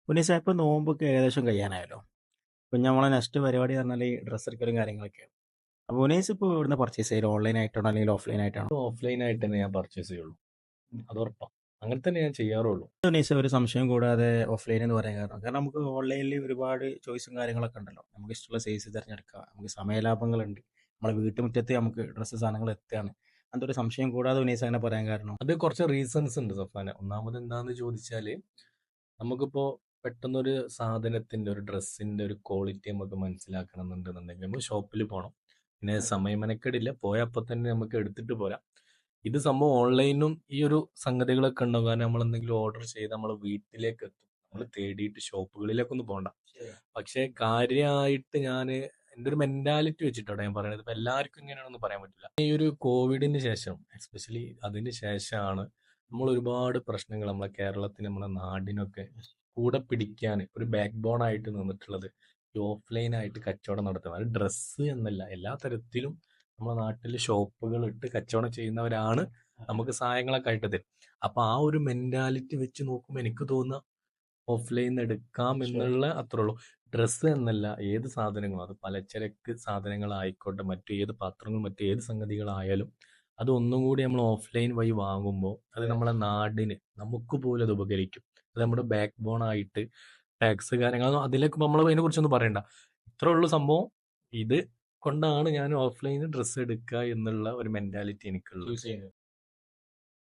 ഉന്നീസ ഇപ്പൊ നോമ്പൊക്കെ ഏകദേശം കഴിയാനായല്ലോ. ഇപ്പൊ നമ്മളെ നെക്സ്റ്റ് പരിപാടി പറഞ്ഞാൽ ഈ ഡ്രസ്സ് എടുക്കലും കാര്യങ്ങളൊക്കെയാണ്. അപ്പൊ ഉനൈസ് ഇപ്പോൾ ഇവിടുന്ന് പർച്ചേസ് ചെയ്യല് ഓൺലൈൻ ആയിട്ടാണോ അല്ലെങ്കിൽ ഓഫ്ലൈൻ ആയിട്ടാണോ? ഓഫ്ലൈൻ ആയിട്ട് തന്നെ ഞാൻ പർച്ചേസ് ചെയ്യുള്ളൂ. അത് ഉറപ്പാ. അങ്ങനെ തന്നെ ഞാൻ ചെയ്യാറുള്ളൂ. ഉനൈസ് ഒരു സംശയം കൂടാതെ ഓഫ്ലൈൻ എന്ന് പറയാൻ കാരണം നമുക്ക് ഓൺലൈനിൽ ഒരുപാട് ചോയ്സും കാര്യങ്ങളൊക്കെ ഉണ്ടല്ലോ. നമുക്ക് ഇഷ്ടമുള്ള സൈസ് തിരഞ്ഞെടുക്കാം, നമുക്ക് സമയലാഭങ്ങളുണ്ട്, നമ്മളെ വീട്ടുമുറ്റത്ത് നമുക്ക് ഡ്രസ്സ് സാധനങ്ങൾ എത്തുകയാണ്. അങ്ങനത്തെ ഒരു സംശയം കൂടാതെ ഉനൈസ് അങ്ങനെ പറയാൻ കാരണം. അത് കുറച്ച് റീസൺസ് ഉണ്ട് സഫാന. ഒന്നാമത് എന്താന്ന് ചോദിച്ചാൽ, നമുക്കിപ്പോ പെട്ടെന്നൊരു സാധനത്തിന്റെ ഒരു ഡ്രസ്സിന്റെ ഒരു ക്വാളിറ്റി നമുക്ക് മനസ്സിലാക്കണം എന്നുണ്ടെന്നുണ്ടെങ്കിൽ നമ്മൾ ഷോപ്പിൽ പോകണം. പിന്നെ സമയം മെനക്കെടില്ല, പോയപ്പോൾ തന്നെ നമുക്ക് എടുത്തിട്ട് പോരാം. ഇത് സംഭവം ഓൺലൈനും ഈ ഒരു സംഗതികളൊക്കെ ഉണ്ടാവും. കാരണം നമ്മൾ എന്തെങ്കിലും ഓർഡർ ചെയ്ത് നമ്മൾ വീട്ടിലേക്ക് എത്തും. നമ്മൾ തേടിയിട്ട് ഷോപ്പുകളിലേക്കൊന്നും പോകണ്ട. പക്ഷെ കാര്യമായിട്ട് ഞാൻ എൻ്റെ ഒരു മെന്റാലിറ്റി വെച്ചിട്ടാണ് ഞാൻ പറയുന്നത്. ഇപ്പൊ എല്ലാവർക്കും ഇങ്ങനെയാണെന്ന് പറയാൻ പറ്റില്ല. ഈ ഒരു കോവിഡിന് ശേഷം എസ്പെഷ്യലി അതിന് ശേഷമാണ് നമ്മൾ ഒരുപാട് പ്രശ്നങ്ങൾ നമ്മളെ കേരളത്തിന് നമ്മുടെ നാടിനൊക്കെ കൂടെ പിടിക്കാൻ ഒരു ബാക്ക് ബോൺ ആയിട്ട് നിന്നിട്ടുള്ളത് ഈ ഓഫ്ലൈൻ ആയിട്ട് കച്ചവടം നടത്തുന്നത്. അത് ഡ്രസ്സ് എന്നല്ല, എല്ലാ തരത്തിലും നമ്മുടെ നാട്ടിൽ ഷോപ്പുകൾ ഇട്ട് കച്ചവടം ചെയ്യുന്നവരാണ് നമുക്ക് സഹായങ്ങളൊക്കെ ആയിട്ട് തരും. അപ്പൊ ആ ഒരു മെന്റാലിറ്റി വെച്ച് നോക്കുമ്പോൾ എനിക്ക് തോന്നുന്ന ഓഫ്ലൈൻ എടുക്കാം എന്നുള്ള അത്രേ ഉള്ളൂ. ഡ്രസ്സ് എന്നല്ല, ഏത് സാധനങ്ങളും, അത് പലചരക്ക് സാധനങ്ങളായിക്കോട്ടെ, മറ്റു ഏത് പാത്രങ്ങളും മറ്റു ഏത് സംഗതികളായാലും അത് ഒന്നും കൂടി നമ്മൾ ഓഫ്ലൈൻ വഴി വാങ്ങുമ്പോൾ അത് നമ്മളെ നാടിന് നമുക്ക് പോലും അത് ഉപകരിക്കും. അത് നമ്മുടെ ബാക്ക് ബോൺ ആയിട്ട് ടാക്സ് കാര്യങ്ങൾ അതിലേക്ക് നമ്മൾ അതിനെ കുറിച്ചൊന്നും പറയണ്ട. ഇത്രേ ഉള്ളൂ സംഭവം. ഇത് കൊണ്ടാണ് ഞാൻ ഓഫ്ലൈനിൽ ഡ്രസ്സ് എടുക്കുക എന്നുള്ള ഒരു മെന്റാലിറ്റി എനിക്കുള്ളത്.